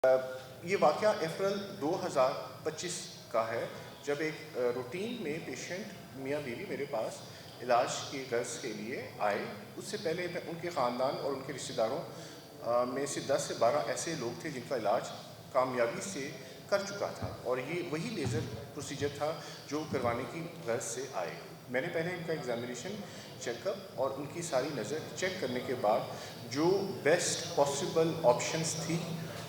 یہ واقعہ اپریل 2025 کا ہے، جب ایک روٹین میں پیشنٹ میاں بیوی میرے پاس علاج کی غرض کے لیے آئے۔ اس سے پہلے میں ان کے خاندان اور ان کے رشتہ داروں میں سے 10 سے 12 ایسے لوگ تھے جن کا علاج کامیابی سے کر چکا تھا، اور یہ وہی لیزر پروسیجر تھا جو کروانے کی غرض سے آئے۔ میں نے پہلے ان کا ایگزامینیشن، چیک اپ اور ان کی ساری نظر چیک کرنے کے بعد جو بیسٹ پاسبل آپشنز تھی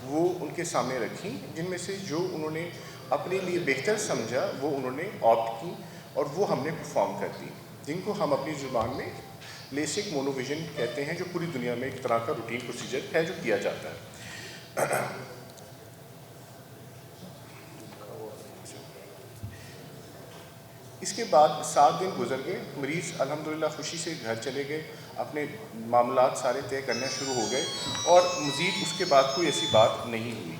وہ ان کے سامنے رکھیں، جن میں سے جو انہوں نے اپنے لیے بہتر سمجھا وہ انہوں نے آپٹ کی اور وہ ہم نے پرفارم کر دی، جن کو ہم اپنی زبان میں لیسک مونو ویژن کہتے ہیں، جو پوری دنیا میں ایک طرح کا روٹین پروسیجر ہے جو کیا جاتا ہے۔ اس کے بعد 7 دن گزر گئے، مریض الحمدللہ خوشی سے گھر چلے گئے، اپنے معاملات سارے طے کرنے شروع ہو گئے، اور مزید اس کے بعد کوئی ایسی بات نہیں ہوئی۔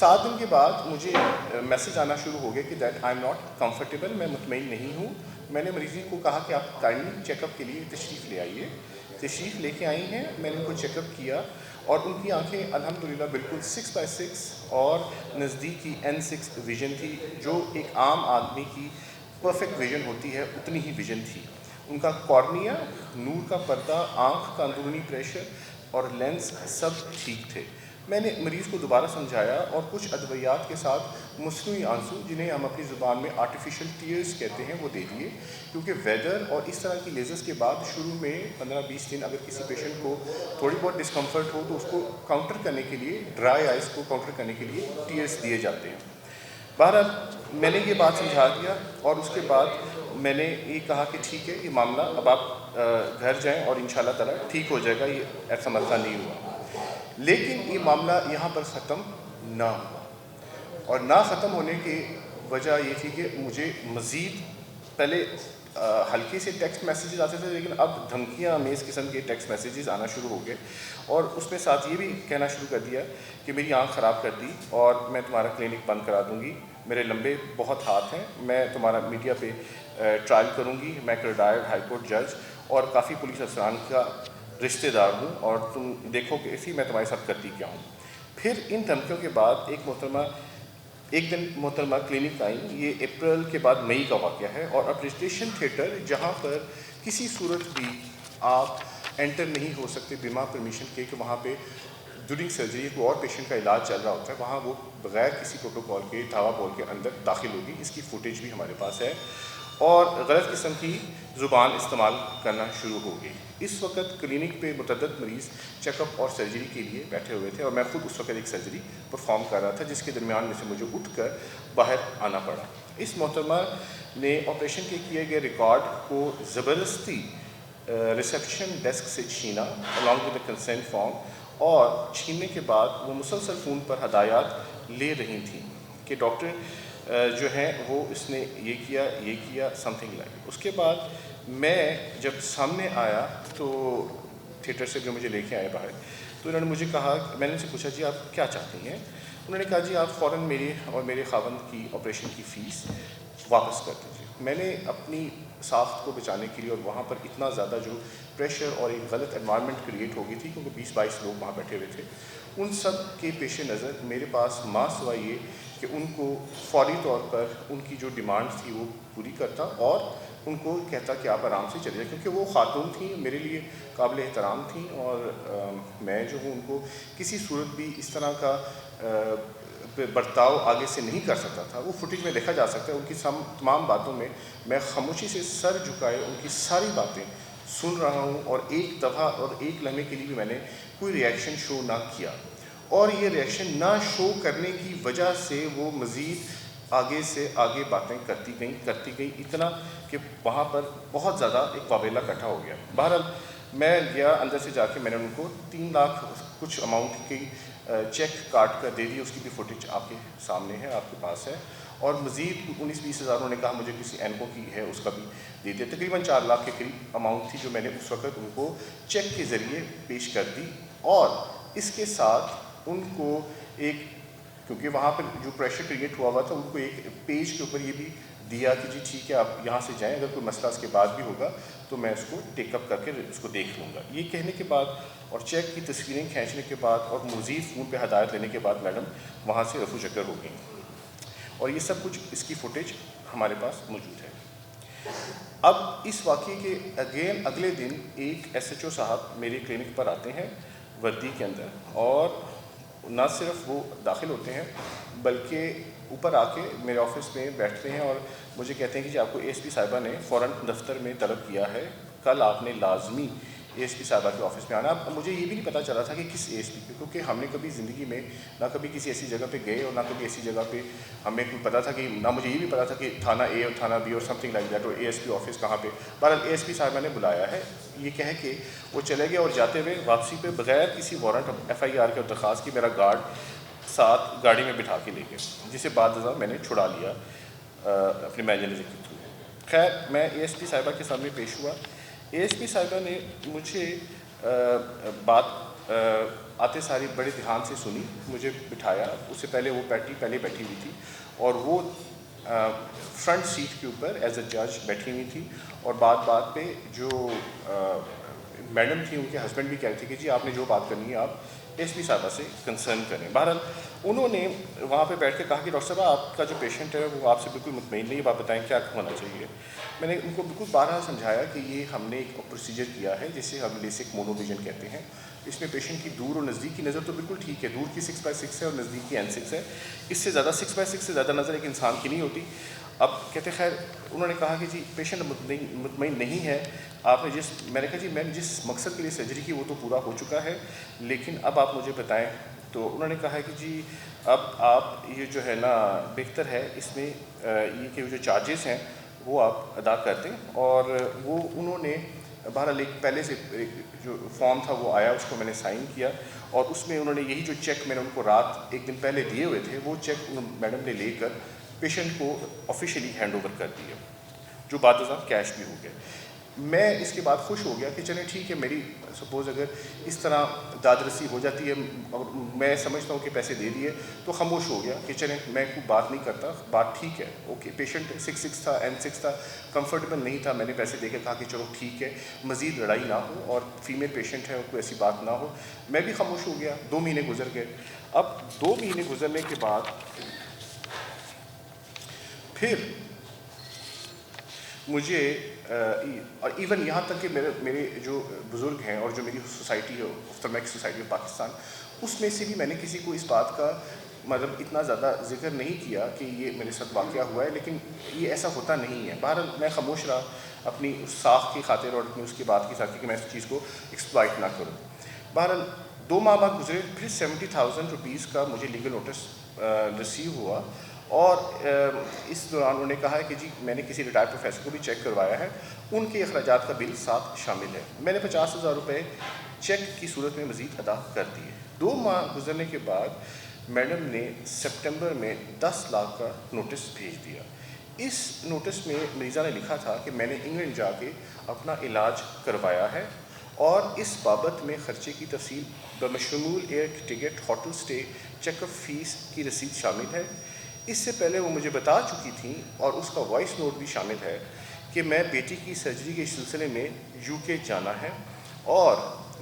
7 دن کے بعد مجھے میسج آنا شروع ہو گیا کہ that I am not comfortable, میں مطمئن نہیں ہوں۔ میں نے مریضی کو کہا کہ آپ کائنڈلی چیک اپ کے لیے تشریف لے آئیے۔ تشریف لے کے آئی ہیں، میں نے ان کو چیک اپ کیا اور ان کی آنکھیں الحمدللہ بالکل 6/6 اور نزدیکی N6 ویژن تھی، جو ایک عام آدمی کی پرفیکٹ ویژن ہوتی ہے اتنی ہی ویژن تھی۔ ان کا کارنیا، نور کا پردہ، آنکھ کا اندرونی پریشر اور لینس سب ٹھیک تھے۔ میں نے مریض کو دوبارہ سمجھایا اور کچھ ادویات کے ساتھ مصنوعی آنسو، جنہیں ہم اپنی زبان میں آرٹیفیشل ٹیئرز کہتے ہیں، وہ دے دیے، کیونکہ ویدر اور اس طرح کی لیزرز کے بعد شروع میں 15-20 دن اگر کسی پیشنٹ کو تھوڑی بہت ڈسکمفرٹ ہو تو اس کو کاؤنٹر کرنے کے لیے، ڈرائی آئز کو کاؤنٹر کرنے کے لیے ٹیئرز دیے جاتے ہیں۔ بہرحال میں نے یہ بات سمجھا دیا اور اس کے بعد میں نے یہ کہا کہ ٹھیک ہے، یہ معاملہ اب آپ گھر جائیں اور انشاءاللہ تعالیٰ ٹھیک ہو جائے گا، یہ ایسا مسئلہ نہیں ہوا۔ لیکن یہ معاملہ یہاں پر ختم نہ ہوا، اور نہ ختم ہونے کی وجہ یہ تھی کہ مجھے مزید پہلے ہلکے سے ٹیکسٹ میسیجز آتے تھے، لیکن اب دھمکیاں امیز قسم کے ٹیکسٹ میسیجز آنا شروع ہو گئے، اور اس میں ساتھ یہ بھی کہنا شروع کر دیا کہ میری آنکھ خراب کر دی اور میں تمہارا کلینک بند کرا دوں گی، میرے لمبے بہت ہاتھ ہیں، میں تمہارا میڈیا پہ ٹرائل کروں گی، میں ایک ریٹائرڈ ہائی کورٹ جج اور کافی پولیس افسران کا رشتہ دار ہوں، اور تم دیکھو کہ اسی میں تمہارے ساتھ کرتی کیا ہوں۔ پھر ان دھمکیوں کے بعد ایک دن محترمہ کلینک آئیں، یہ اپریل کے بعد مئی کا واقعہ ہے، اور اپریسٹیشن تھیٹر جہاں پر کسی صورت بھی آپ انٹر نہیں ہو سکتے بنا پرمیشن کے، کہ وہاں پہ ڈیورنگ سرجری کوئی اور پیشنٹ کا علاج چل رہا ہوتا ہے، وہاں وہ بغیر کسی پروٹوکول کے دھاوا بول کے اندر داخل ہوگی، اس کی فوٹیج بھی ہمارے پاس ہے، اور غلط قسم کی زبان استعمال کرنا شروع ہو گئی۔ اس وقت کلینک پہ متعدد مریض چیک اپ اور سرجری کے لیے بیٹھے ہوئے تھے، اور میں خود اس وقت ایک سرجری پرفارم کر رہا تھا، جس کے درمیان میں سے مجھے اٹھ کر باہر آنا پڑا۔ اس محترمہ نے آپریشن کے کیے گئے ریکارڈ کو زبردستی ریسیپشن ڈیسک سے چھینا along with the consent form، اور چھیننے کے بعد وہ مسلسل فون پر ہدایات لے رہی تھیں کہ ڈاکٹر جو ہیں وہ اس نے یہ کیا سم تھنگ لائک۔ اس کے بعد میں جب سامنے آیا تو تھیٹر سے جو مجھے لے کے آئے باہر، تو انہوں نے مجھے کہا، میں نے ان سے پوچھا جی آپ کیا چاہتی ہیں؟ انہوں نے کہا جی آپ فوراً میری اور میرے خاوند کی آپریشن کی فیس واپس کر دیجیے۔ میں نے اپنی ساخت کو بچانے کے لیے، اور وہاں پر اتنا زیادہ جو پریشر اور ایک غلط انوائرمنٹ کریٹ ہو گئی تھی، کیونکہ 20-22 لوگ وہاں بیٹھے ہوئے تھے، ان سب کے پیش نظر میرے پاس ماں سوائے یہ کہ ان کو فوری طور پر ان کی جو ڈیمانڈ تھی وہ پوری کرتا، اور ان کو کہتا کہ آپ آرام سے چلے جائیں، کیونکہ وہ خاتون تھیں، میرے لیے قابل احترام تھیں، اور میں جو ہوں ان کو کسی صورت بھی اس طرح کا برتاؤ آگے سے نہیں کر سکتا تھا۔ وہ فوٹیج میں دیکھا جا سکتا ہے، ان کی تمام باتوں میں میں خاموشی سے سر جھکائے ان کی ساری باتیں سن رہا ہوں، اور ایک دفعہ اور ایک لمحے کے لیے بھی میں نے کوئی ریئیکشن شو نہ کیا، اور یہ ریئیکشن نہ شو کرنے کی وجہ سے وہ مزید آگے سے آگے باتیں کرتی گئیں، اتنا کہ وہاں پر بہت زیادہ ایک واویلا اکٹھا ہو گیا۔ بہرحال میں گیا اندر سے جا کے، میں نے ان کو 3 لاکھ کچھ اماؤنٹ کی چیک کاٹ کر دے دی، اس کی بھی فوٹیج آپ کے سامنے ہے، آپ کے پاس ہے، اور مزید 19-20 ہزار انہوں نے کہا مجھے کسی اینکو کی ہے اس کا بھی دے دیا، تقریباً 4 لاکھ کے قریب اماؤنٹ تھی جو میں نے اس وقت ان کو چیک کے ذریعے پیش کر دی، اور اس کے ساتھ ان کو ایک، کیونکہ وہاں پر جو پریشر کریٹ ہوا تھا، ان کو ایک پیج کے اوپر یہ بھی دیا کہ جی ٹھیک ہے آپ یہاں سے جائیں, اگر کوئی مسئلہ اس کے بعد بھی ہوگا تو میں اس کو ٹیک اپ کر کے اس کو دیکھ لوں گا. یہ کہنے کے بعد اور چیک کی تصویریں کھینچنے کے بعد اور مزید فون پہ ہدایت لینے کے بعد میڈم وہاں سے رفو چکر ہو گئیں, اور یہ سب کچھ اس کی فوٹیج ہمارے پاس موجود ہے. اب اس واقعے کے اگلے دن ایک ایس ایچ او صاحب میرے کلینک پر آتے ہیں وردی کے اندر, اور نہ صرف وہ داخل ہوتے ہیں بلکہ اوپر آ کے میرے آفس میں بیٹھتے ہیں اور مجھے کہتے ہیں کہ جی آپ کو اے ایس پی صاحبہ نے فوراً دفتر میں طلب کیا ہے, کل آپ نے لازمی اے ایس پی صاحبہ کے آفس میں آنا. اب مجھے یہ بھی نہیں پتہ چلا تھا کہ کس اے ایس پی پہ, کیونکہ ہم نے کبھی زندگی میں نہ کبھی کسی ایسی جگہ پہ گئے اور نہ کبھی ایسی جگہ پہ ہمیں کوئی پتہ تھا کہ نہ مجھے یہ بھی پتہ تھا کہ تھانہ اے اور تھانہ بی اور سم تھنگ لائک دیٹ, اور اے ایس پی آفس کہاں پہ. بہرحال اے ایس پی صاحبہ نے بلایا ہے, یہ کہہ کے وہ چلے گئے, اور جاتے ہوئے واپسی پہ بغیر کسی وارنٹ ایف آئی آر کے اور درخواست کی میرا گارڈ ساتھ گاڑی میں بٹھا کے لے گئے, جسے بعد ازاں میں نے چھڑا لیا اپنے مینیجر کے تھرو. خیر میں اے ایس پی صاحبہ کے سامنے پیش ہوا. اے ایس پی صاحبہ نے مجھے بات آتے ساری بڑے دھیان سے سنی, مجھے بٹھایا. اس سے پہلے وہ پہلے بیٹھی ہوئی تھی اور وہ فرنٹ سیٹ کے اوپر ایز اے جج بیٹھی ہوئی تھی, اور بات پہ جو میڈم تھی ان کے ہسبینڈ بھی کہتے تھے کہ جی آپ نے جو بات کرنی ہے آپ ایس پی صاحبہ سے کنسرن کریں. بہرحال انہوں نے وہاں پہ بیٹھ کے کہا کہ ڈاکٹر صاحب آپ کا جو پیشنٹ ہے وہ آپ سے بالکل مطمئن نہیں, آپ بتائیں کیا ہونا چاہیے. میں نے ان کو بالکل بارہا سمجھایا کہ یہ ہم نے ایک پروسیجر کیا ہے جسے ہم لیسک مونو ویژن کہتے ہیں. اس میں پیشنٹ کی دور اور نزدیک کی نظر تو بالکل ٹھیک ہے, دور کی 6/6 ہے اور نزدیک کی N6 ہے, اس سے زیادہ 6/6 سے زیادہ نظر ایک انسان کی نہیں ہوتی. اب کہتے خیر انہوں نے کہا کہ جی پیشنٹ مطمئن نہیں ہے, آپ نے میں نے کہا جی میں نے جس مقصد کے لیے سرجری کی وہ تو پورا ہو چکا ہے, لیکن اب آپ مجھے بتائیں. تو انہوں نے کہا کہ جی اب آپ یہ جو ہے نا بہتر ہے اس میں یہ کہ جو چارجز ہیں وہ آپ ادا کر دیں. اور وہ انہوں نے بہرحال ایک پہلے سے جو فارم تھا وہ آیا, اس کو میں نے سائن کیا, اور اس میں انہوں نے یہی جو چیک میں نے ان کو رات ایک دن پہلے دیے ہوئے تھے وہ چیک میڈم نے لے کر پیشنٹ کو آفیشیلی ہینڈ اوور کر دیا, جو بعد ازاں کیش بھی ہو گیا. میں اس کے بعد خوش ہو گیا کہ چلیں ٹھیک ہے, میری سپوز اگر اس طرح داد رسی ہو جاتی ہے اور میں سمجھتا ہوں کہ پیسے دے دیے تو خاموش ہو گیا کہ چلیں میں کوئی بات نہیں کرتا, بات ٹھیک ہے اوکے. پیشنٹ 6/6 تھا, N6 تھا, کمفرٹیبل نہیں تھا, میں نے پیسے دے کے کہا کہ چلو ٹھیک ہے مزید لڑائی نہ ہو اور فیمیل پیشنٹ ہے کوئی ایسی بات نہ ہو. میں بھی خاموش ہو گیا. 2 مہینے گزر گئے. اب 2 مہینے گزرنے کے بعد پھر مجھے اور ایون یہاں تک کہ میرے جو بزرگ ہیں اور جو میری سوسائٹی ہے آفتالمیک سوسائٹی آف پاکستان, اس میں سے بھی میں نے کسی کو اس بات کا مطلب اتنا زیادہ ذکر نہیں کیا کہ یہ میرے ساتھ واقعہ ہوا ہے, لیکن یہ ایسا ہوتا نہیں ہے. بہرحال میں خاموش رہا اپنی اس ساکھ کی خاطر اور اپنی اس کی بات کی خاطر کہ میں اس چیز کو ایکسپلائٹ نہ کروں. بہرحال 2 ماہ بعد گزرے, پھر 70,000 روپیز کا مجھے لیگل نوٹس ریسیو ہوا, اور اس دوران انہوں نے کہا ہے کہ جی میں نے کسی ریٹائرڈ پروفیسر کو بھی چیک کروایا ہے, ان کے اخراجات کا بل ساتھ شامل ہے. میں نے 50,000 روپے چیک کی صورت میں مزید ادا کر دیے. 2 ماہ گزرنے کے بعد میڈم نے سپٹمبر میں 10 لاکھ کا نوٹس بھیج دیا. اس نوٹس میں مریضہ نے لکھا تھا کہ میں نے انگلینڈ جا کے اپنا علاج کروایا ہے, اور اس بابت میں خرچے کی تفصیل بشمول ایئر ٹکٹ, ہوٹل سٹے, چیک اپ فیس کی رسید شامل ہے. اس سے پہلے وہ مجھے بتا چکی تھیں اور اس کا وائس نوٹ بھی شامل ہے کہ میں بیٹی کی سرجری کے سلسلے میں UK جانا ہے, اور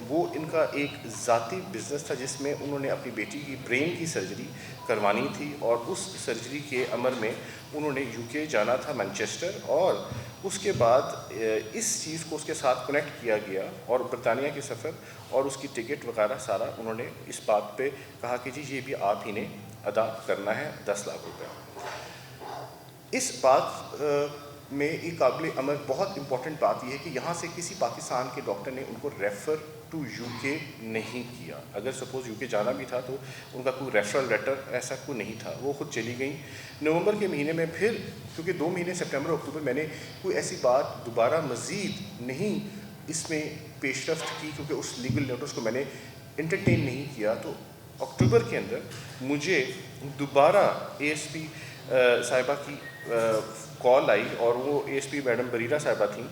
وہ ان کا ایک ذاتی بزنس تھا جس میں انہوں نے اپنی بیٹی کی برین کی سرجری کروانی تھی, اور اس سرجری کے عمل میں انہوں نے UK جانا تھا, مانچسٹر, اور اس کے بعد اس چیز کو اس کے ساتھ کنیکٹ کیا گیا, اور برطانیہ کے سفر اور اس کی ٹکٹ وغیرہ سارا انہوں نے اس بات پہ کہا کہ جی یہ بھی آپ ہی نے ادا کرنا ہے 10 لاکھ روپے. اس بات میں ایک قابل عمل بہت امپورٹنٹ بات یہ ہے کہ یہاں سے کسی پاکستان کے ڈاکٹر نے ان کو ریفر ٹو UK نہیں کیا. اگر سپوز UK جانا بھی تھا تو ان کا کوئی ریفرل لیٹر ایسا کوئی نہیں تھا, وہ خود چلی گئیں. نومبر کے مہینے میں پھر کیونکہ 2 مہینے سپٹمبر اکتوبر میں نے کوئی ایسی بات دوبارہ مزید نہیں اس میں پیش رفت کی, کیونکہ اس لیگل نوٹس کو میں نے انٹرٹین نہیں کیا. تو اکتوبر کے اندر مجھے دوبارہ اے ایس پی صاحبہ کی کال آئی, اور وہ A S P madam Bareera صاحبہ تھیں,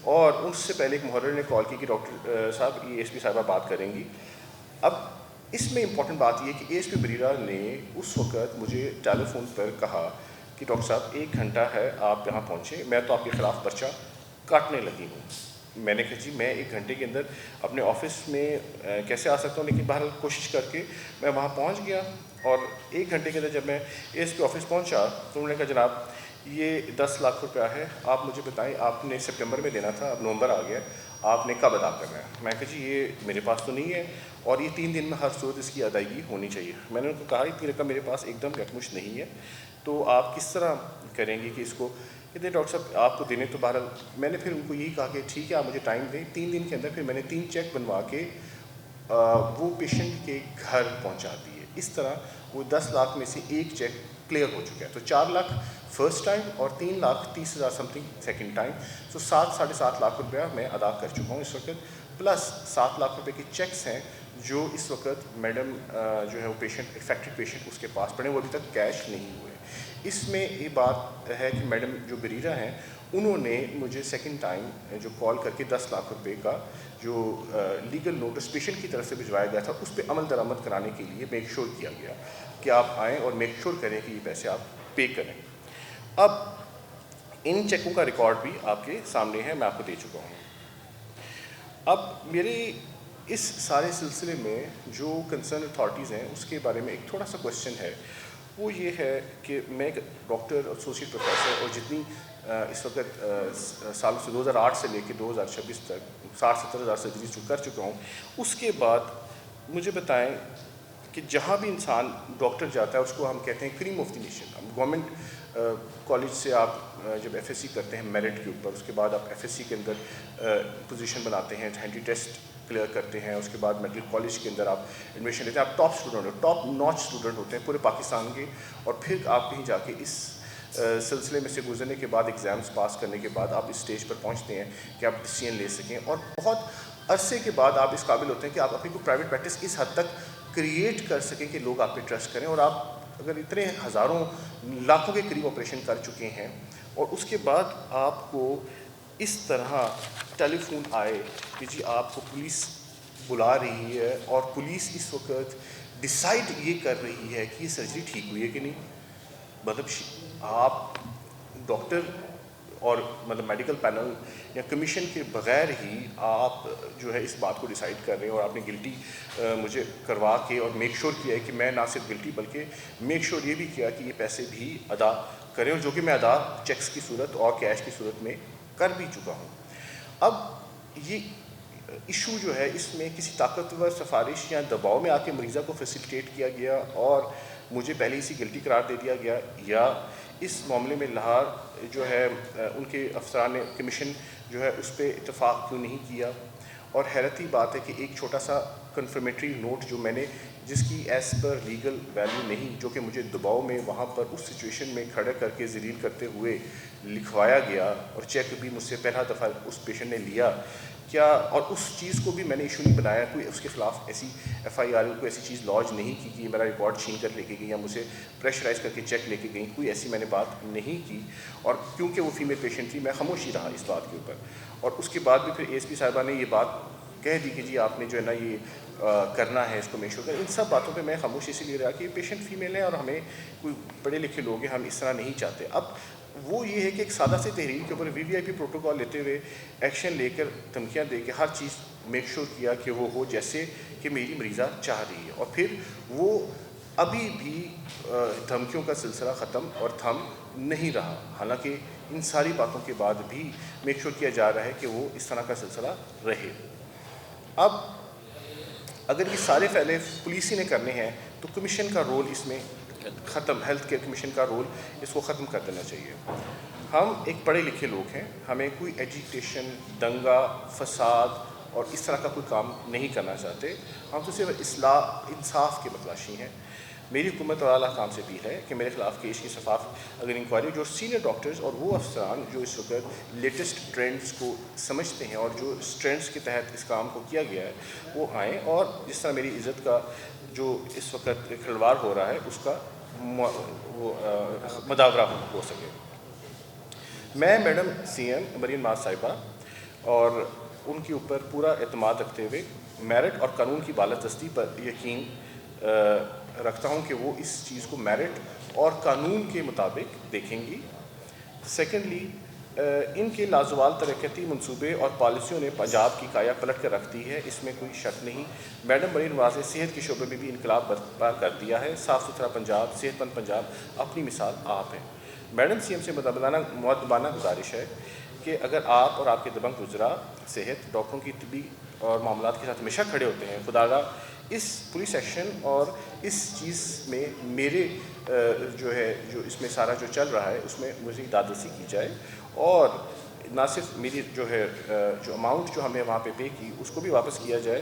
اور اس سے پہلے ایک محرر نے کال کی کہ ڈاکٹر صاحب اے ایس پی صاحبہ بات کریں گی. اب اس میں امپورٹنٹ بات یہ ہے کہ اے ایس پی بریرہ نے اس وقت مجھے ٹیلی فون پر کہا کہ ڈاکٹر صاحب 1 گھنٹہ ہے آپ یہاں پہنچے, میں تو آپ کے خلاف پرچہ کاٹنے لگی ہوں. میں نے کہا جی میں 1 گھنٹے کے اندر اپنے آفس میں کیسے آ سکتا ہوں, لیکن بہرحال کوشش کر کے میں وہاں پہنچ گیا. اور 1 گھنٹے کے اندر جب میں اے ایس پی آفس پہنچا تو انہوں نے کہا جناب یہ 10 لاکھ روپیہ ہے, آپ مجھے بتائیں آپ نے سپٹمبر میں دینا تھا, اب نومبر آ گیا, آپ نے کب ادا کرنا ہے؟ میں کہا جی یہ میرے پاس تو نہیں ہے, اور یہ 3 دن میں ہر صورت اس کی ادائیگی ہونی چاہیے. میں نے ان کو کہا اتنی رقم میرے پاس ایک دم یکمشت نہیں ہے, تو آپ کس طرح کریں گے کہ اس کو, کہتے ہیں ڈاکٹر صاحب آپ کو دینے تو بہرحال. میں نے پھر ان کو یہی کہا کہ ٹھیک ہے آپ مجھے ٹائم دیں. 3 دن کے اندر پھر میں نے 3 چیک بنوا کے وہ پیشنٹ کے گھر پہنچا دیے. اس طرح وہ 10 لاکھ میں سے ایک چیک کلیئر ہو چکا ہے. تو 4 لاکھ فرسٹ ٹائم اور 3,30,000 سم تھنگ سیکنڈ ٹائم. سو 7-7.5 لاکھ روپیہ میں ادا کر چکا ہوں اس وقت, پلس 7 لاکھ روپے کے چیکس ہیں جو اس وقت میڈم جو ہے وہ پیشنٹ افیکٹڈ پیشنٹ اس کے پاس پڑے, وہ ابھی تک کیش نہیں ہوئے. اس میں یہ بات ہے کہ میڈم جو بریرہ ہیں انہوں نے مجھے سیکنڈ ٹائم جو کال کر کے 10 لاکھ روپے کا جو لیگل نوٹس پیشنٹ کی طرف سے بھجوایا گیا تھا اس پہ عمل درآمد کرانے کے لیے میک شور کیا گیا کہ آپ آئیں اور میک شور کریں کہ یہ پیسے آپ پے کریں. اب ان چیکوں کا ریکارڈ بھی آپ کے سامنے ہے, میں آپ کو دے چکا ہوں. اب میرے اس سارے سلسلے میں جو کنسرن اتھارٹیز ہیں اس کے بارے میں ایک تھوڑا سا کوشچن ہے. وہ یہ ہے کہ میں ایک ڈاکٹر ایسوسیٹ پروفیسر اور جتنی اس وقت سال سے 2008 سے لے کے 2026 تک 60-70 ہزار سرجریز کر چکا ہوں. اس کے بعد مجھے بتائیں کہ جہاں بھی انسان ڈاکٹر جاتا ہے اس کو ہم کہتے ہیں cream of the nation. Government college سے آپ جب ایف ایس سی کرتے ہیں میرٹ کے اوپر, اس کے بعد آپ ایف ایس سی کے اندر پوزیشن بناتے ہیں, ہینڈی ٹیسٹ کلیئر کرتے ہیں, اس کے بعد میڈیکل کالج کے اندر آپ ایڈمیشن لیتے ہیں, آپ ٹاپ اسٹوڈنٹ ہو, ٹاپ ناچ اسٹوڈنٹ ہوتے ہیں پورے پاکستان کے. اور پھر آپ کہیں جا کے اس سلسلے میں سے گزرنے کے بعد ایگزامس پاس کرنے کے بعد آپ اس اسٹیج پر پہنچتے ہیں کہ آپ ڈیسیژن لے سکیں, اور بہت عرصے کے بعد آپ اس قابل ہوتے ہیں کہ آپ اپنی کو پرائیویٹ پریکٹس اس حد تک کریٹ کر سکیں کہ لوگ آپ پہ ٹرسٹ کریں. اور آپ اگر اتنے ہزاروں لاکھوں کے قریب آپریشن کر چکے ہیں اور اس کے بعد آپ کو اس طرح ٹیلی فون آئے کہ جی آپ کو پولیس بلا رہی ہے اور پولیس اس وقت ڈیسائیڈ یہ کر رہی ہے کہ یہ سرجری ٹھیک ہوئی ہے کہ نہیں, مطلب آپ ڈاکٹر اور مطلب میڈیکل پینل یا کمیشن کے بغیر ہی آپ جو ہے اس بات کو ڈیسائیڈ کر رہے ہیں, اور آپ نے گلٹی مجھے کروا کے اور میک شور کیا ہے کہ میں نہ صرف گلٹی بلکہ میک شور یہ بھی کیا کہ یہ پیسے بھی ادا کریں, اور جو کہ میں ادا چیکس کی صورت اور کیش کی صورت میں کر بھی چکا ہوں. اب یہ ایشو جو ہے اس میں کسی طاقتور سفارش یا دباؤ میں آ کے مریضہ کو فیسیلیٹیٹ کیا گیا اور مجھے پہلے اسی گلٹی قرار دے دیا گیا, یا اس معاملے میں لاہور جو ہے ان کے افسران کمیشن جو ہے اس پہ اتفاق کیوں نہیں کیا. اور حیرتی بات ہے کہ ایک چھوٹا سا کنفرمیٹری نوٹ جو میں نے جس کی ایز پر لیگل ویلیو نہیں, جو کہ مجھے دباؤ میں وہاں پر اس سچویشن میں کھڑا کر کے ذلیل کرتے ہوئے لکھوایا گیا, اور چیک بھی مجھ سے پہلا دفعہ اس پیشنٹ نے لیا کیا, اور اس چیز کو بھی میں نے ایشو نہیں بنایا, کوئی اس کے خلاف ایسی ایف آئی آر کوئی ایسی چیز لانچ نہیں کی کہ میرا ریکارڈ چھین کر لے کے گئی یا مجھے پریشرائز کر کے چیک لے کے گئی, کوئی ایسی میں نے بات نہیں کی. اور کیونکہ وہ فیمیل پیشنٹ تھی میں خاموشی رہا اس بات کے اوپر. اور اس کے بعد بھی پھر اے ایس پی صاحبہ نے یہ بات کہہ دی کہ جی آپ نے جو ہے نا یہ کرنا ہے اس کو میک شور کریں. ان سب باتوں پہ میں خاموشی اسی لیے رہا کہ یہ پیشنٹ فیمیل ہے اور ہمیں کوئی پڑھے لکھے لوگ ہیں, ہم اس طرح نہیں چاہتے. اب وہ یہ ہے کہ ایک سادہ سی تحریر کے اوپر وی وی آئی پی پروٹوکال لیتے ہوئے ایکشن لے کر دھمکیاں دے کے ہر چیز میک شور کیا کہ وہ ہو جیسے کہ میری مریضہ چاہ رہی ہے, اور پھر وہ ابھی بھی دھمکیوں کا سلسلہ ختم اور تھم نہیں رہا, حالانکہ ان ساری باتوں کے بعد بھی میک شور کیا جا رہا ہے کہ وہ اس طرح کا سلسلہ رہے. اب اگر یہ سارے پہلے پولیس ہی نے کرنے ہیں تو کمیشن کا رول اس میں ختم, ہیلتھ کیئر کمیشن کا رول اس کو ختم کر دینا چاہیے. ہم ایک پڑھے لکھے لوگ ہیں, ہمیں کوئی ایجیٹیشن, دنگا, فساد اور اس طرح کا کوئی کام نہیں کرنا چاہتے, ہم تو صرف اصلاح انصاف کے متلاشی ہیں. میری حکومت اور اعلیٰ حکام سے بھی ہے کہ میرے خلاف کیس کی شفاف اگر انکوائری جو سینئر ڈاکٹرز اور وہ افسران جو اس وقت لیٹسٹ ٹرینڈز کو سمجھتے ہیں اور جو ٹرینڈز کے تحت اس کام کو کیا گیا ہے وہ آئیں, اور جس طرح میری عزت کا جو اس وقت کھلواڑ ہو رہا ہے اس کا مداورہ ہو سکے. میں madam C M Maryam Nawaz صاحبہ اور ان کے اوپر پورا اعتماد رکھتے ہوئے میرٹ اور قانون کی بالادستی پر یقین رکھتا ہوں کہ وہ اس چیز کو میرٹ اور قانون کے مطابق دیکھیں گی۔ سیکنڈلی، ان کے لازوال ترقیاتی منصوبے اور پالیسیوں نے پنجاب کی کایا پلٹ کر رکھ دی ہے، اس میں کوئی شک نہیں۔ میڈم بڑی نواز نے صحت کے شعبے میں بھی انقلاب برپا کر دیا ہے۔ صاف ستھرا پنجاب، صحت مند پنجاب اپنی مثال آپ ہیں۔ میڈم سی ایم سے مؤدبانہ گزارش ہے کہ اگر آپ اور آپ کے دبنگ وزراء صحت ڈاکٹروں کی طبی اور معاملات کے ساتھ ہمیشہ کھڑے ہوتے ہیں، خداگاہ اس پولیس ایکشن اور اس چیز میں میرے جو اس میں سارا جو چل رہا ہے اس میں مجھے دادرسی کی جائے، اور نہ صرف میری جو اماؤنٹ جو ہمیں وہاں پہ پے کی اس کو بھی واپس کیا جائے،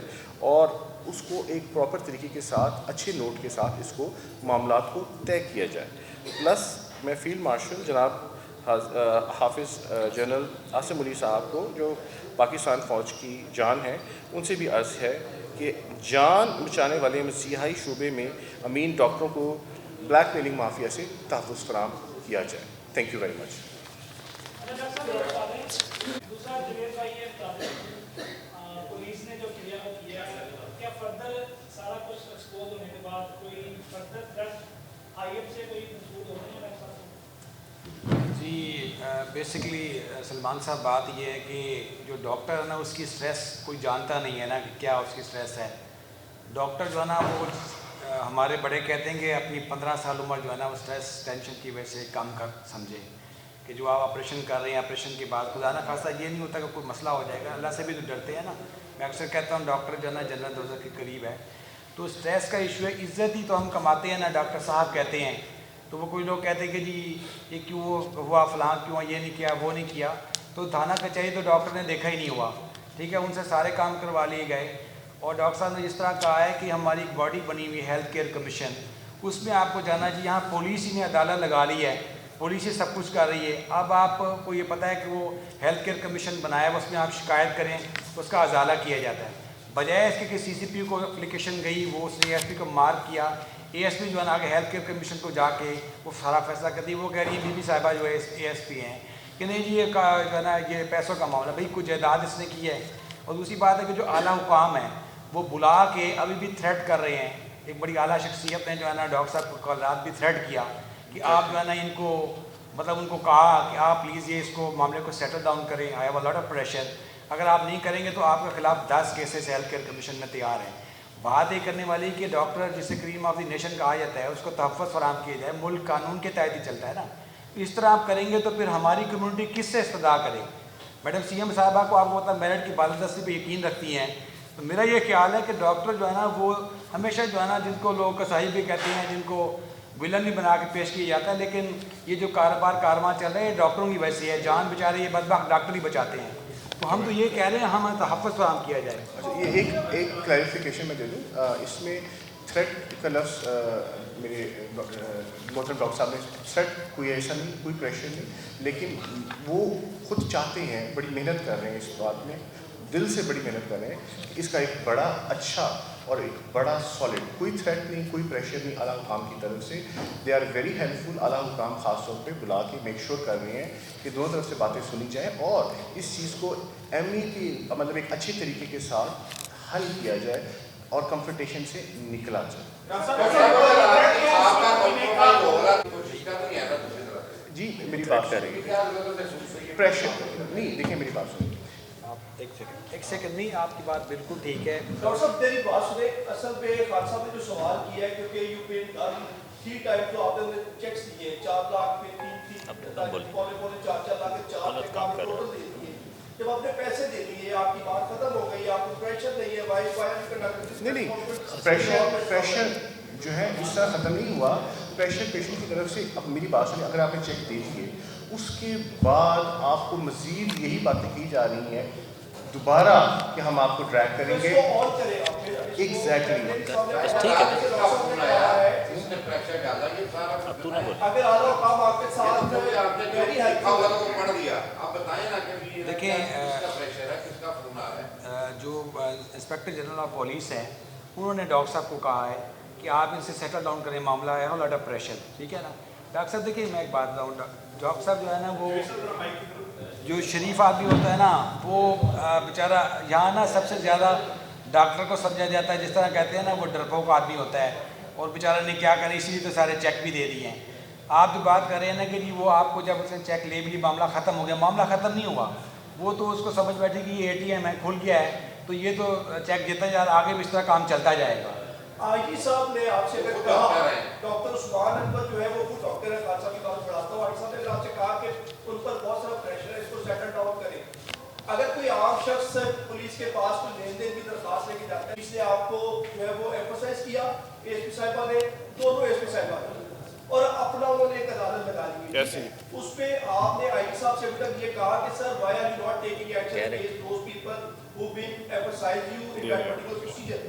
اور اس کو ایک پراپر طریقے کے ساتھ اچھے نوٹ کے ساتھ اس کو معاملات کو طے کیا جائے۔ پلس میں فیلڈ مارشل جناب حافظ جنرل عاصم علی صاحب کو جو پاکستان فوج کی جان ہے، ان سے بھی عرض ہے کہ جان بچانے والے مسیحی شعبے میں امین ڈاکٹروں کو بلیک میلنگ مافیا سے تحفظ فراہم کیا جائے۔ Thank you very much. دوسرا جوید بھائی یہ پولیس نے جو کیا کیا فردر سارا کچھ ایکسپوز ہونے کے بعد کوئی فردر تھریٹ آئی ایف سے کوئی مسئول ہو رہے ہیں؟ جی بیسکلی سلمان صاحب بات یہ ہے کہ جو ڈاکٹر ہے نا اس کی سٹریس کوئی جانتا نہیں ہے نا کہ کیا اس کی سٹریس ہے۔ ڈاکٹر جو ہے نا وہ ہمارے بڑے کہتے ہیں کہ اپنی 15 سال عمر جو ہے نا وہ سٹریس ٹینشن کی وجہ سے کم کر سمجھیں کہ جو آپ آپریشن کر رہے ہیں، آپریشن کے بعد خدا نہ خاصہ یہ نہیں ہوتا کہ کوئی مسئلہ ہو جائے گا، اللہ سے بھی تو ڈرتے ہیں نا۔ میں اکثر کہتا ہوں ڈاکٹر جو ہے نا جنت دوزخ کے قریب ہے، تو سٹریس کا ایشو ہے۔ عزت ہی تو ہم کماتے ہیں نا، ڈاکٹر صاحب کہتے ہیں، تو وہ کوئی لوگ کہتے ہیں کہ جی یہ کیوں ہوا، فلاں کیوں یہ نہیں کیا، وہ نہیں کیا، تو تھانہ کچہری تو ڈاکٹر نے دیکھا ہی نہیں ہوا، ٹھیک ہے، ان سے سارے کام کروا لیے گئے۔ اور ڈاکٹر صاحب نے جس طرح کہا ہے کہ ہماری ایک باڈی بنی ہوئی ہیلتھ کیئر کمیشن، اس میں آپ کو جانا جی یہاں پولیس ہی نے عدالت لگا لی ہے، پولیس ہی سب کچھ کر رہی ہے۔ اب آپ کو یہ پتہ ہے کہ وہ ہیلتھ کیئر کمیشن بنایا ہے، اس میں آپ شکایت کریں، اس کا ازالہ کیا جاتا ہے، بجائے اس کے کہ سی سی پی کو اپلیکیشن گئی، وہ اس نے اے ایس پی کو مارک کیا، اے ایس پی جو ہے نا آگے ہیلتھ کیئر کمیشن کو جا کے وہ سارا فیصلہ کرتی ہے۔ وہ کہہ رہی ہے بی بی صاحبہ جو ہے اے ایس پی ہیں کہ نہیں جی یہ جو ہے نا یہ پیسوں کا معاملہ، بھائی کوئی جائیداد اس نے کی ہے۔ اور دوسری بات ہے کہ جو اعلیٰ حکام ہیں وہ بلا کے ابھی بھی تھریٹ کر رہے ہیں۔ ایک بڑی اعلیٰ شخصیت نے جو ہے نا ڈاکٹر صاحب کو کل رات بھی تھریٹ کیا کہ آپ جو ہے نا ان کو مطلب ان کو کہا کہ آپ پلیز یہ اس کو معاملے کو سیٹل ڈاؤن کریں، I have a lot of pressure, اگر آپ نہیں کریں گے تو آپ کے خلاف 10 کیسز ہیلتھ کیئر کمیشن میں تیار ہیں۔ بات یہ کرنے والی کہ ڈاکٹر جسے کریم آف دی نیشن کہا جاتا ہے اس کو تحفظ فراہم کیا جائے، ملک قانون کے تحت ہی چلتا ہے نا، اس طرح آپ کریں گے تو پھر ہماری کمیونٹی کس سے استدعا کرے؟ میڈم سی ایم صاحبہ کو آپ کو پتہ میرٹ کی بالادستی پہ یقین رکھتی ہیں، تو میرا یہ خیال ہے کہ ڈاکٹر جو ہے نا وہ ہمیشہ جو ہے نا جن کو لوگ کسائی بھی کہتے ہیں، جن کو ولن بھی بنا کے پیش کیا جاتا ہے، لیکن یہ جو کاروبار کارواں چل رہے ہیں ڈاکٹروں کی وجہ سے ہے، جان بیچارے یہ بدبخت ڈاکٹر ہی بچاتے ہیں، تو ہم تو یہ کہہ رہے ہیں ہمیں تحفظ فراہم کیا جائے۔ اچھا یہ ایک کلیریفیکیشن میں دے دوں، اس میں تھریٹ کا لفظ میرے محترم ڈاکٹر صاحب نے تھریٹ کوئی ایسا نہیں، کوئی پریشر نہیں، لیکن وہ خود چاہتے ہیں، بڑی محنت کر رہے ہیں اس بات میں، دل سے بڑی محنت کر رہے ہیں کہ اس کا ایک بڑا اچھا اور ایک بڑا سالڈ، کوئی تھریٹ نہیں، کوئی پریشر نہیں اعلیٰ حکام کی طرف سے، دے آر ویری ہیلپ فل۔ اعلیٰ حکام خاص طور پہ بلا کے میک شور کر رہے ہیں کہ دونوں طرف سے باتیں سنی جائیں اور اس چیز کو ایم ای کی مطلب ایک اچھے طریقے کے ساتھ حل کیا جائے اور کنفرنٹیشن سے نکلا جائے۔ جی میری بات کر رہی ہے پریشر نہیں، دیکھیں میری بات سنیں، ایک سیکنڈ نہیں، آپ کی بات بالکل ٹھیک ہے ڈاکٹر صاحب میری بات سنیں، اصل پہ خان صاحب نے جو سوال کیا ہے کیونکہ یو پی 3 ٹائم جو آپ نے چیکس دیے 4 لاکھ پہ 3 پونے 4 لاکھ 4 ٹوٹل دے دیے، جب آپ نے پیسے دے دیے آپ کی بات ختم ہو گئی، آپ کو پریشر نہیں ہے وائی فائی نہیں پریشر جو ہے اس طرح ختم نہیں ہوا، پریشر پیشنٹ کی طرف سے۔ اب میری بات سنیں، اگر آپ نے چیک دے دیے اس کے بعد آپ کو مزید یہی باتیں کی جا رہی ہیں دوبارہ کہ ہم آپ کو ٹریک کریں گے، ایگزیکٹلی دیکھیں جو انسپیکٹر جنرل آف پولیس ہیں انہوں نے ڈاکٹر صاحب کو کہا ہے کہ آپ ان سے سیٹل ڈاؤن کریں، معاملہ ہے لاٹ آف پریشر، ٹھیک ہے نا۔ ڈاکٹر صاحب دیکھیے میں ایک بات بتاؤں، ڈاکٹر صاحب جو ہے نا وہ جو شریف آدمی ہوتا ہے نا وہ بیچارہ یہاں نا سب سے زیادہ ڈاکٹر کو سمجھا جاتا ہے، جس طرح کہتے ہیں نا وہ ڈرپوک آدمی ہوتا ہے، اور بیچارہ نے کیا کرے، اسی لیے تو سارے چیک بھی دے دیے ہیں۔ آپ جو بات کر رہے ہیں نا کہ جی وہ آپ کو جب اس نے چیک لے بھی لی معاملہ ختم ہو گیا، معاملہ ختم نہیں ہوا، وہ تو اس کو سمجھ بیٹھے کہ یہ ATM ہے کھل گیا ہے تو یہ تو چیک دیتا جا رہا، آگے بھی اس طرح کام چلتا جائے گا۔ آئی جی صاحب نے آپ سے اگر کہا، ڈاکٹر عثمان احمد جو ہے وہ خود ڈاکٹر ہے، خالصہ کی بات پڑھاتا ہوں، آئی صاحب نے آپ سے کہا کہ ان پر بہت سارا پریشر ہے، اس کو سیٹل ڈاؤن کریں۔ اگر کوئی عام شخص پولیس کے پاس کوئی لین دین کی درخواست لے کے جاتا ہے، اس نے آپ کو جو ہے وہ ایمفسائز کیا ASP صاحبہ نے، دونوں ASP صاحبہ نے، اور اپنا انہوں نے ایک عدالت لگا لی ہے، اس پہ آپ نے آئی صاحب سے ابھی تک یہ کہا کہ سر why are you not taking action against those people who been emphasized you in that particular procedure؟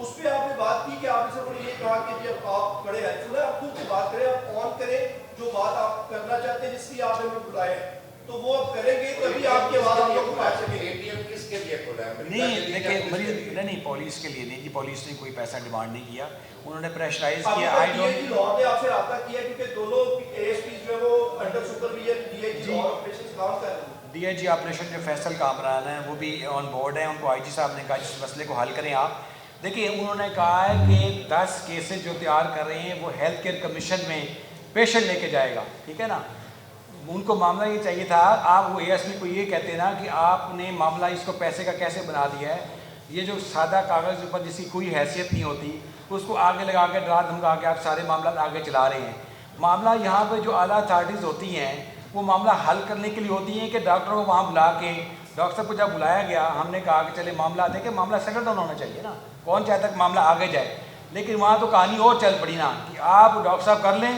اس پہ آپ نے بات کی کہ آپ نے سر یہ کہا کہ جب آپ بڑے ہیلپفل ہیں، آپ خود سے بات کریں، آپ آن کریں جو بات آپ کرنا چاہتے ہیں، جس کی آپ نے ہمیں بلایا ہے تو وہ آپ کریں گے تبھی آپ کی آواز ہم لوگ اٹھا سکیں گے۔ ATM کس کے لیے کھولا ہے؟ نہیں دیکھیں مریض نہیں پولیس کے لیے نہیں جی، پولیس نے کوئی پیسہ ڈیمانڈ نہیں کیا، انہوں نے پریشرائز کیا۔ ابھی تک DIG لاہور نے آپ سے رابطہ کیا کیونکہ دونوں ASP جو ہے وہ under supervision DIG Lahore operation کام کر رہے ہیں۔ DIG آپریشن جو فیصل کامران ہیں وہ بھی آن بورڈ ہیں، ان کو IG صاحب نے کہا اس مسئلے کو حل کریں آپ۔ دیکھیں انہوں نے کہا ہے کہ 10 کیسز جو تیار کر رہے ہیں وہ ہیلتھ کیئر کمیشن میں پیشنٹ لے کے جائے گا، ٹھیک ہے نا۔ ان کو معاملہ یہ چاہیے تھا، آپ وہ ASP کو یہ کہتے نا کہ آپ نے معاملہ اس کو پیسے کا کیسے بنا دیا ہے، یہ جو سادہ کاغذ کے اوپر جس کی کوئی حیثیت نہیں ہوتی اس کو آگے لگا کے ڈرا دھمکا کے آپ سارے معاملات آگے چلا رہے ہیں۔ معاملہ یہاں پہ جو اعلیٰ اتھارٹیز ہوتی ہیں وہ معاملہ حل کرنے کے لیے ہوتی ہیں کہ ڈاکٹروں کو وہاں بلا کے، ڈاکٹر صاحب کو جب بلایا گیا ہم نے کہا کہ چلے معاملہ دیکھیں معاملہ سیٹل ڈاؤن ہونا چاہیے نا، کون چاہتا کہ معاملہ آگے جائے، لیکن وہاں تو کہانی اور چل پڑی نا کہ آپ ڈاکٹر صاحب کر لیں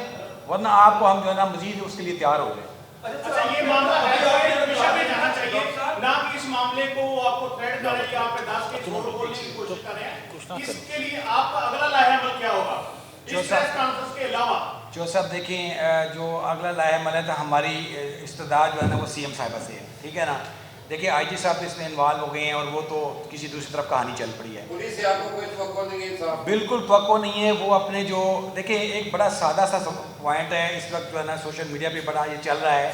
ورنہ آپ کو ہم جو ہے نا مزید اس کے لیے تیار ہو جائیں۔ اچھا یہ معاملہ ہے کمیشن میں جانا چاہیے نہ کہ اس معاملے کو آپ کو تھریٹ کریں کہ آپ 10 کے چھوڑ بولنے کی کوشش کریں، اس کے لیے آپ کا اگلا لاہے عمل کیا ہوگا اس پریس کانفرنس کے علاوہ؟ جو صاحب دیکھیں جو اگلا لاہے عمل ہے تو ہماری استدعا جو ہے نا وہ CM صاحبہ سے ہے، ٹھیک ہے نا۔ دیکھیں IG صاحب اس میں انوالو ہو گئے ہیں اور وہ تو کسی دوسری طرف کہانی چل پڑی ہے۔ پولیس سے آپ کو کوئی توقع نہیں ہے صاحب؟ بالکل توقع نہیں ہے، وہ اپنے جو دیکھیں ایک بڑا سادہ سا پوائنٹ ہے اس وقت جو ہے نا سوشل میڈیا پہ بڑا یہ چل رہا ہے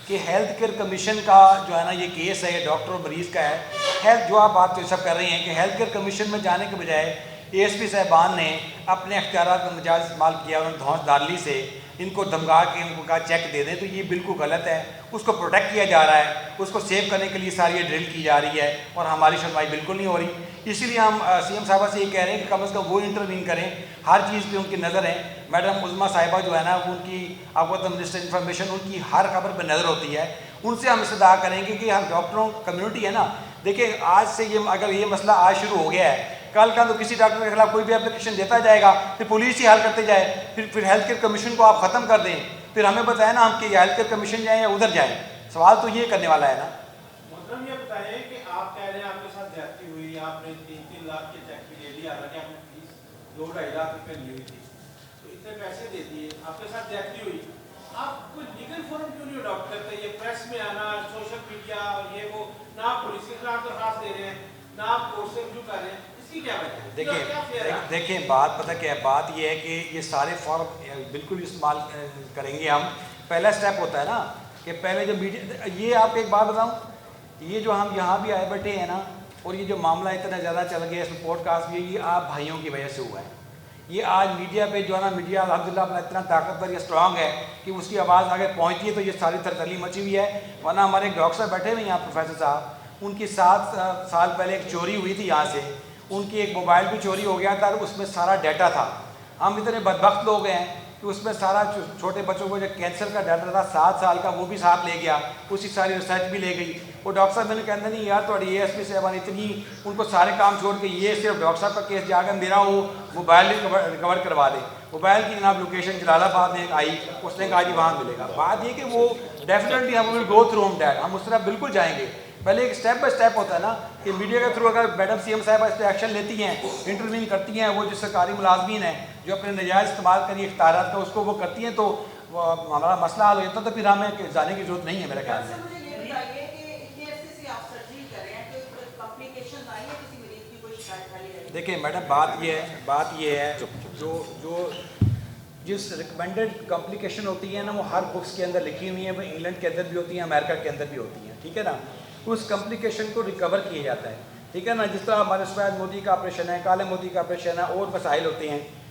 کہ ہیلتھ کیئر کمیشن کا جو ہے نا یہ کیس ہے ڈاکٹر اور مریض کا ہے، ہیلتھ جو آپ بات تو سب کر رہے ہیں کہ ہیلتھ کیئر کمیشن میں جانے کے بجائے ASP صاحبان نے اپنے اختیارات کا نجائز استعمال کیا، انہوں نے دھونس دھاڑلی سے ان کو دھمکا کے ان کو کہا چیک دے دیں، تو یہ بالکل غلط ہے، اس کو پروٹیکٹ کیا جا رہا ہے، اس کو سیو کرنے کے لیے ساری ڈرل کی جا رہی ہے اور ہماری سنوائی بالکل نہیں ہو رہی۔ اسی لیے ہم CM صاحبہ سے یہ کہہ رہے ہیں کہ کم از کم وہ انٹروین کریں، ہر چیز پہ ان کی نظر ہے۔ میڈم عظمیٰ صاحبہ جو ہے نا ان کی آپ کو منسٹر انفارمیشن ان کی ہر خبر پہ نظر ہوتی ہے، ان سے ہم استدعا کریں گے کہ ہم ڈاکٹروں کمیونٹی ہے نا، دیکھیں آج سے یہ اگر یہ مسئلہ آج شروع ہو گیا ہے، کل کا تو کسی ڈاکٹر کے خلاف کوئی بھی اپلیکیشن دیتا جائے گا پھر پولیس ہی حل کرتے جائے، پھر ہیلتھ کیئر کمیشن کو آپ ختم کر دیں، پھر ہمیں بتائیں نا ہم کہ ہیلتھ کیئر کمیشن جائیں یا ادھر جائیں، سوال تو یہ کرنے والا ہے نا۔ محترم یہ بتائیں کہ آپ کہہ رہے ہیں آپ کے ساتھ زیادتی ہوئی، آپ نے 3-3 لاکھ کے چیک بھی لے لیا، حالانکہ آپ نے فیس 2-2.5 لاکھ روپے لی ہوئی تھی، تو اتنے پیسے دے دیے، آپ کے ساتھ زیادتی ہوئی، آپ کوئی لیگل فورم کیوں نہیں اڈاپٹ کرتے؟ یہ پریس میں آنا، سوشل میڈیا اور یہ وہ، نہ آپ پولیس کے خلاف درخواست دے رہے ہیں نہ آپ کورٹ سے رجوع کر رہے ہیں، اس کی کیا وجہ ہے؟ دیکھیں بات پتہ کیا ہے، بات یہ ہے کہ یہ سارے فارم بالکل استعمال کریں گے ہم۔ پہلا سٹیپ ہوتا ہے نا کہ پہلے جو میڈیا، یہ آپ ایک بات بتاؤں، یہ جو ہم یہاں بھی آئے بیٹھے ہیں نا اور یہ جو معاملہ اتنا زیادہ چل گیا اس میں پوڈ کاسٹ بھی، یہ آپ بھائیوں کی وجہ سے ہوا ہے۔ یہ آج میڈیا پہ جو ہے نا میڈیا الحمدللہ اپنا اتنا طاقتور یا اسٹرانگ ہے کہ اس کی آواز آگے پہنچتی ہے تو یہ ساری ترتیلی مچی ہوئی ہے، ورنہ ہمارے ایک ڈاکٹر صاحب بیٹھے ہوئے ہیں یہاں پروفیسر صاحب، ان کی 7 سال پہلے ایک چوری ہوئی تھی یہاں سے، ان کی ایک موبائل بھی چوری ہو گیا تھا، اس میں سارا ڈیٹا تھا۔ ہم اتنے بدبخت لوگ ہیں کہ اس میں سارا چھوٹے بچوں کو جو کینسر کا ڈاٹا تھا 7 سال کا وہ بھی ساتھ لے گیا، اس کی ساری ریسرچ بھی لے گئی۔ وہ ڈاکٹر صاحب میں نے کہتے نہیں یار تھوڑی ASP صاحبان اتنی، ان کو سارے کام چھوڑ کے یہ صرف ڈاکٹر صاحب کا کیس جا کر میرا وہ موبائل ریکور کروا دے۔ موبائل کی جناب لوکیشن جلال آباد میں آئی، اس نے کہا جی وہاں ملے گا۔ بات یہ کہ وہ ڈیفینیٹلی ہم ول گو تھرو ہم دیٹ، ہم اس طرح بالکل جائیں گے۔ پہلے ایک سٹیپ بائی سٹیپ ہوتا ہے نا کہ میڈیا کے تھرو اگر میڈم CM صاحبہ اس پہ ایکشن لیتی ہیں، انٹروین کرتی ہیں، وہ جو سرکاری ملازمین ہیں جو اپنے نجائز استعمال کری اختیارات کا اس کو وہ کرتی ہیں تو ہمارا مسئلہ حل ہو جاتا، تو پھر ہمیں جانے کی ضرورت نہیں ہے میرے خیال میں۔ دیکھیں میڈم بات یہ ہے جو جس ریکمینڈڈ کمپلیکیشن ہوتی ہے نا وہ ہر بکس کے اندر لکھی ہوئی ہیں، وہ انگلینڈ کے اندر بھی ہوتی ہیں، امریکہ کے اندر بھی ہوتی ہیں، ٹھیک ہے نا۔ اس کمپلیکیشن کو ریکور کیا جاتا ہے، ٹھیک ہے نا۔ جس طرح ہمارے سفید موتی کا آپریشن ہے، کالے موتی کا آپریشن ہے، اور مسائل ہوتے ہیں،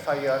FIR,